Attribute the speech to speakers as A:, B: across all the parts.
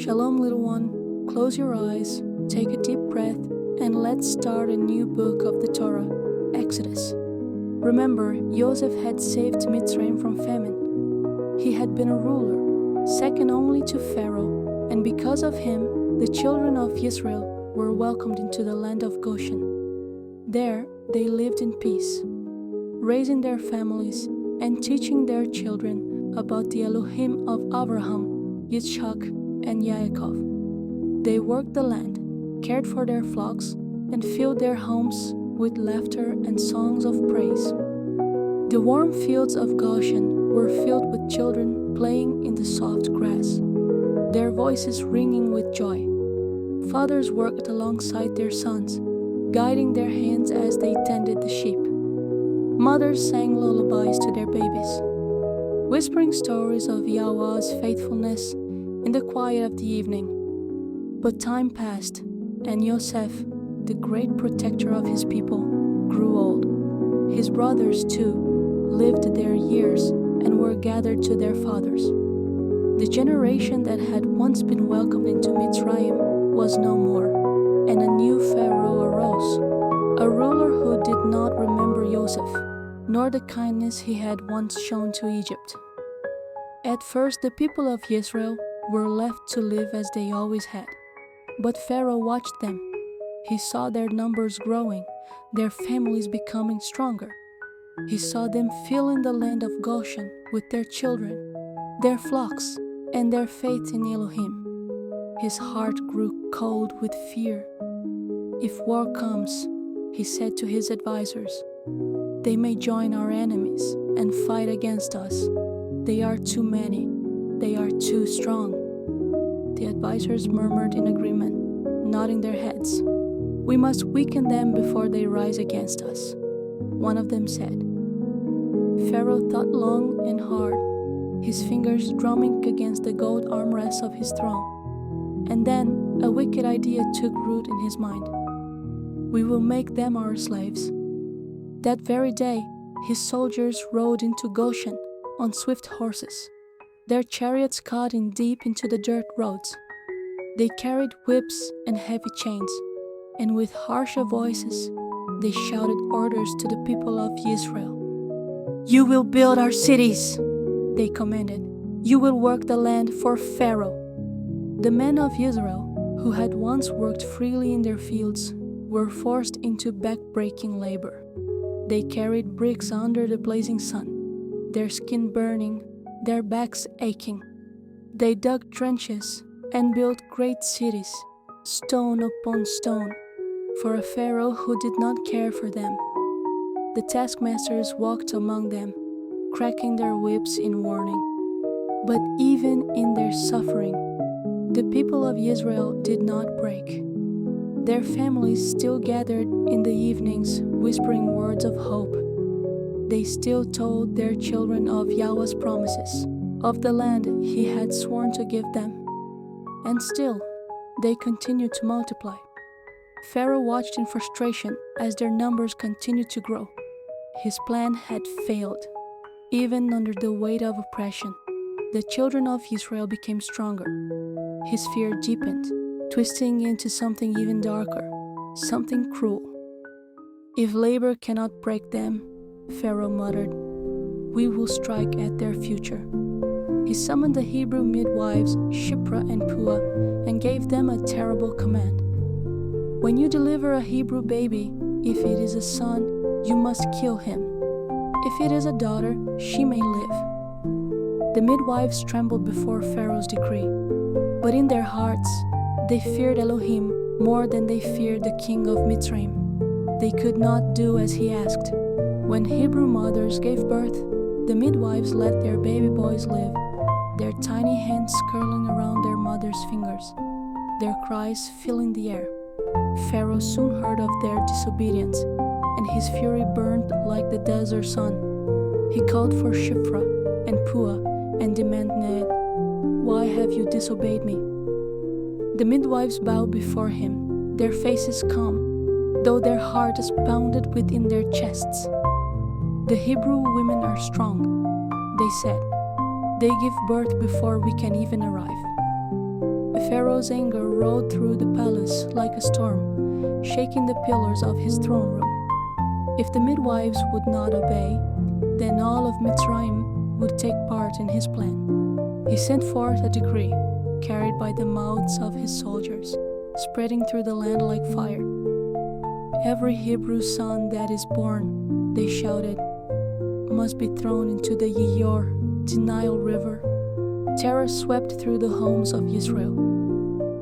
A: Shalom, little one. Close your eyes, take a deep breath, and let's start a new book of the Torah, Exodus. Remember, Joseph had saved Mitzrayim from famine. He had been a ruler, second only to Pharaoh, and because of him, the children of Israel were welcomed into the land of Goshen. There, they lived in peace, raising their families and teaching their children about the Elohim of Abraham, Yitzchak, and Yaakov. They worked the land, cared for their flocks, and filled their homes with laughter and songs of praise. The warm fields of Goshen were filled with children playing in the soft grass, their voices ringing with joy. Fathers worked alongside their sons, guiding their hands as they tended the sheep. Mothers sang lullabies to their babies, whispering stories of Yahweh's faithfulness in the quiet of the evening. But time passed, and Yosef, the great protector of his people, grew old. His brothers, too, lived their years and were gathered to their fathers. The generation that had once been welcomed into Mitzrayim was no more, and a new Pharaoh arose, a ruler who did not remember Joseph, nor the kindness he had once shown to Egypt. At first, the people of Israel were left to live as they always had. But Pharaoh watched them. He saw their numbers growing, their families becoming stronger. He saw them filling the land of Goshen with their children, their flocks, and their faith in Elohim. His heart grew cold with fear. If war comes, he said to his advisors, they may join our enemies and fight against us. They are too many. They are too strong. The advisors murmured in agreement, nodding their heads. We must weaken them before they rise against us, one of them said. Pharaoh thought long and hard, his fingers drumming against the gold armrests of his throne. And then a wicked idea took root in his mind. We will make them our slaves. That very day, his soldiers rode into Goshen on swift horses, their chariots caught in deep into the dirt roads. They carried whips and heavy chains, and with harsher voices, they shouted orders to the people of Israel. You will build our cities, they commanded. You will work the land for Pharaoh. The men of Israel, who had once worked freely in their fields, were forced into back-breaking labor. They carried bricks under the blazing sun, their skin burning, their backs aching. They dug trenches and built great cities, stone upon stone, for a Pharaoh who did not care for them. The taskmasters walked among them, cracking their whips in warning. But even in their suffering, the people of Israel did not break. Their families still gathered in the evenings, whispering words of hope. They still told their children of Yahweh's promises, of the land he had sworn to give them. And still, they continued to multiply. Pharaoh watched in frustration as their numbers continued to grow. His plan had failed. Even under the weight of oppression, the children of Israel became stronger. His fear deepened, twisting into something even darker, something cruel. If labor cannot break them, Pharaoh muttered, we will strike at their future. He summoned the Hebrew midwives, Shiphrah and Puah, and gave them a terrible command. When you deliver a Hebrew baby, if it is a son, you must kill him. If it is a daughter, she may live. The midwives trembled before Pharaoh's decree, but in their hearts, they feared Elohim more than they feared the king of Mitzrayim. They could not do as he asked. When Hebrew mothers gave birth, the midwives let their baby boys live, their tiny hands curling around their mother's fingers, their cries filling the air. Pharaoh soon heard of their disobedience, and his fury burned like the desert sun. He called for Shiphrah and Puah and demanded, why have you disobeyed me? The midwives bowed before him, their faces calm, though their hearts pounded within their chests. The Hebrew women are strong, they said. They give birth before we can even arrive. Pharaoh's anger rolled through the palace like a storm, shaking the pillars of his throne room. If the midwives would not obey, then all of Mitzrayim would take part in his plan. He sent forth a decree, carried by the mouths of his soldiers, spreading through the land like fire. Every Hebrew son that is born, they shouted, must be thrown into the Nile river. Terror swept through the homes of Israel.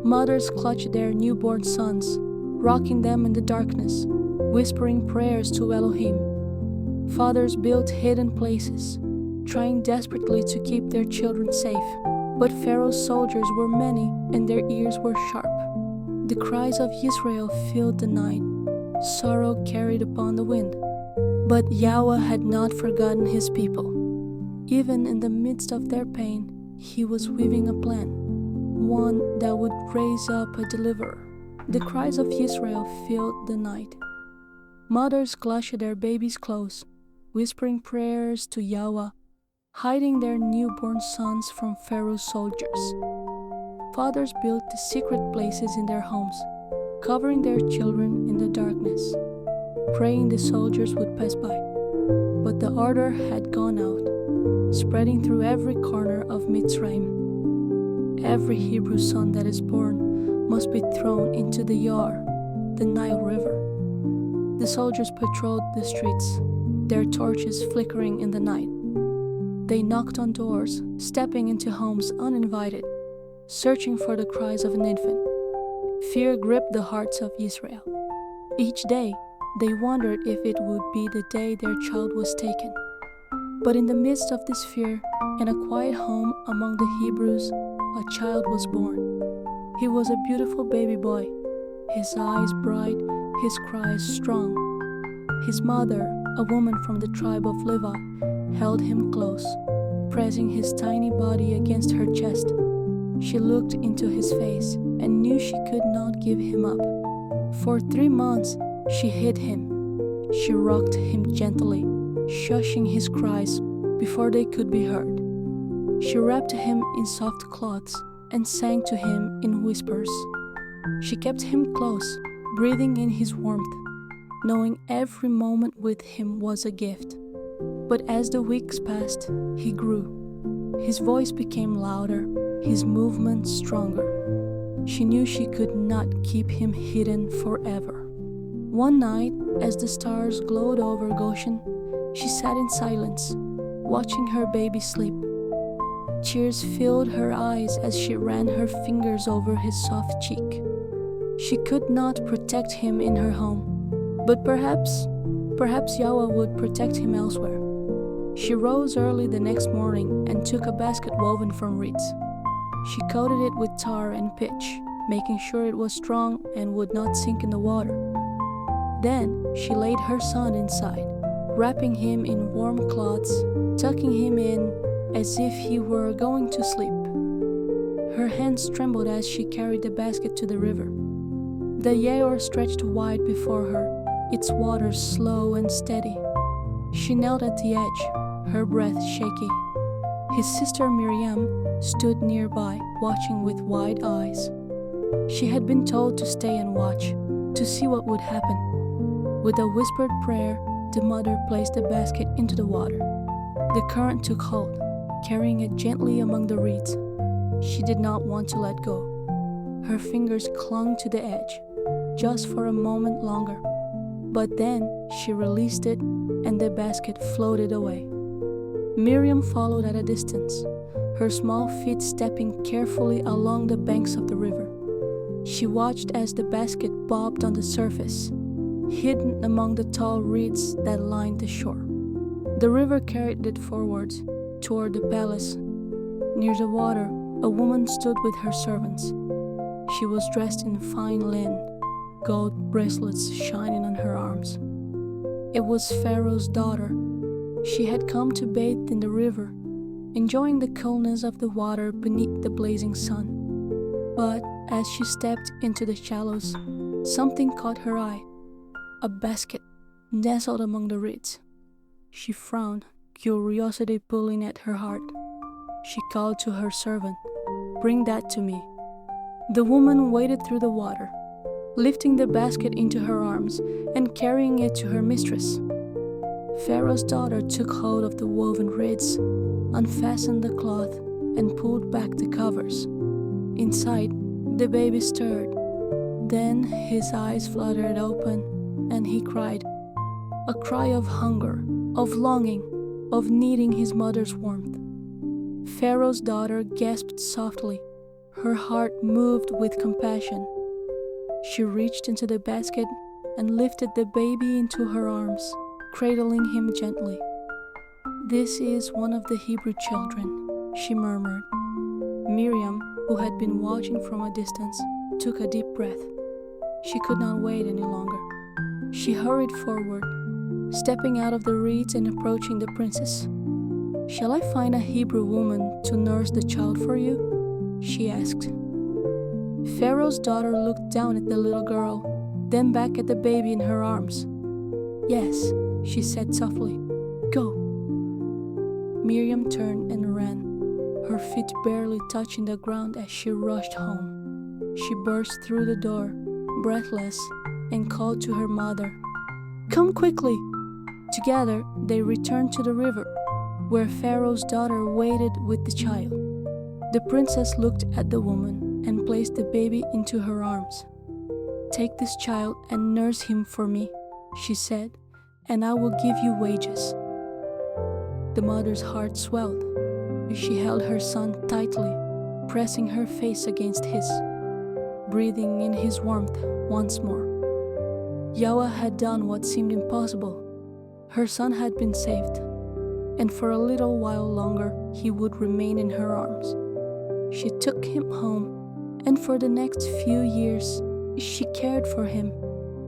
A: Mothers clutched their newborn sons, rocking them in the darkness, whispering prayers to Elohim. Fathers built hidden places, trying desperately to keep their children safe. But Pharaoh's soldiers were many and their ears were sharp. The cries of Israel filled the night. Sorrow carried upon the wind. But Yahweh had not forgotten his people. Even in the midst of their pain, he was weaving a plan, one that would raise up a deliverer. The cries of Israel filled the night. Mothers clutched their babies close, whispering prayers to Yahweh, hiding their newborn sons from Pharaoh's soldiers. Fathers built secret places in their homes, covering their children in the darkness, praying the soldiers would pass by. But the order had gone out, spreading through every corner of Mitzrayim. Every Hebrew son that is born must be thrown into the Nile river. The soldiers patrolled the streets, their torches flickering in the night. They knocked on doors, stepping into homes uninvited, searching for the cries of an infant. Fear gripped the hearts of Israel. Each day, they wondered if it would be the day their child was taken. But in the midst of this fear, in a quiet home among the Hebrews, a child was born. He was a beautiful baby boy, his eyes bright, his cries strong. His mother, a woman from the tribe of Levi, held him close, pressing his tiny body against her chest. She looked into his face and knew she could not give him up. For 3 months, she hid him. She rocked him gently, shushing his cries before they could be heard. She wrapped him in soft cloths and sang to him in whispers. She kept him close, breathing in his warmth, knowing every moment with him was a gift. But as the weeks passed, he grew. His voice became louder, his movements stronger. She knew she could not keep him hidden forever. One night, as the stars glowed over Goshen, she sat in silence, watching her baby sleep. Tears filled her eyes as she ran her fingers over his soft cheek. She could not protect him in her home, but perhaps Yahweh would protect him elsewhere. She rose early the next morning and took a basket woven from reeds. She coated it with tar and pitch, making sure it was strong and would not sink in the water. Then she laid her son inside, wrapping him in warm cloths, tucking him in as if he were going to sleep. Her hands trembled as she carried the basket to the river. The Yaor stretched wide before her, its waters slow and steady. She knelt at the edge, her breath shaky. His sister Miriam stood nearby, watching with wide eyes. She had been told to stay and watch, to see what would happen. With a whispered prayer, the mother placed the basket into the water. The current took hold, carrying it gently among the reeds. She did not want to let go. Her fingers clung to the edge, just for a moment longer. But then she released it, and the basket floated away. Miriam followed at a distance, her small feet stepping carefully along the banks of the river. She watched as the basket bobbed on the surface, hidden among the tall reeds that lined the shore. The river carried it forwards, toward the palace. Near the water, a woman stood with her servants. She was dressed in fine linen, gold bracelets shining on her arms. It was Pharaoh's daughter. She had come to bathe in the river, enjoying the coolness of the water beneath the blazing sun. But as she stepped into the shallows, something caught her eye. A basket nestled among the reeds. She frowned, curiosity pulling at her heart. She called to her servant, "Bring that to me." The woman waded through the water, lifting the basket into her arms and carrying it to her mistress. Pharaoh's daughter took hold of the woven reeds, unfastened the cloth, and pulled back the covers. Inside, the baby stirred. Then his eyes fluttered open, and he cried, a cry of hunger, of longing, of needing his mother's warmth. Pharaoh's daughter gasped softly, her heart moved with compassion. She reached into the basket and lifted the baby into her arms, cradling him gently. "This is one of the Hebrew children," she murmured. Miriam, who had been watching from a distance, took a deep breath. She could not wait any longer. She hurried forward, stepping out of the reeds and approaching the princess. "Shall I find a Hebrew woman to nurse the child for you?" she asked. Pharaoh's daughter looked down at the little girl, then back at the baby in her arms. "Yes," she said softly. "Go." Miriam turned and ran, her feet barely touching the ground as she rushed home. She burst through the door, breathless, and called to her mother, "Come quickly!" Together, they returned to the river, where Pharaoh's daughter waited with the child. The princess looked at the woman and placed the baby into her arms. "Take this child and nurse him for me," she said, "and I will give you wages." The mother's heart swelled. She held her son tightly, pressing her face against his, breathing in his warmth once more. Yahweh had done what seemed impossible. Her son had been saved, and for a little while longer he would remain in her arms. She took him home, and for the next few years she cared for him,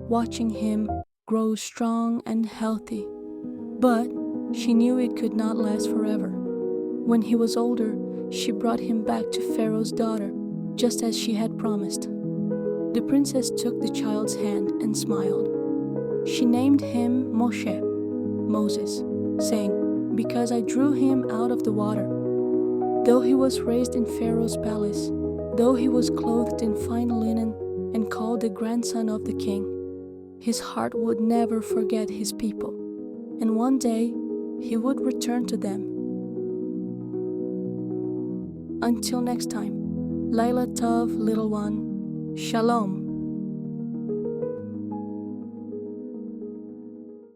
A: watching him grow strong and healthy. But she knew it could not last forever. When he was older, she brought him back to Pharaoh's daughter, just as she had promised. The princess took the child's hand and smiled. She named him Mosheh, Moses, saying, "Because I drew him out of the water." Though he was raised in Pharaoh's palace, though he was clothed in fine linen and called the grandson of the king, his heart would never forget his people, and one day he would return to them. Until next time, Laila Tov, little one, Shalom.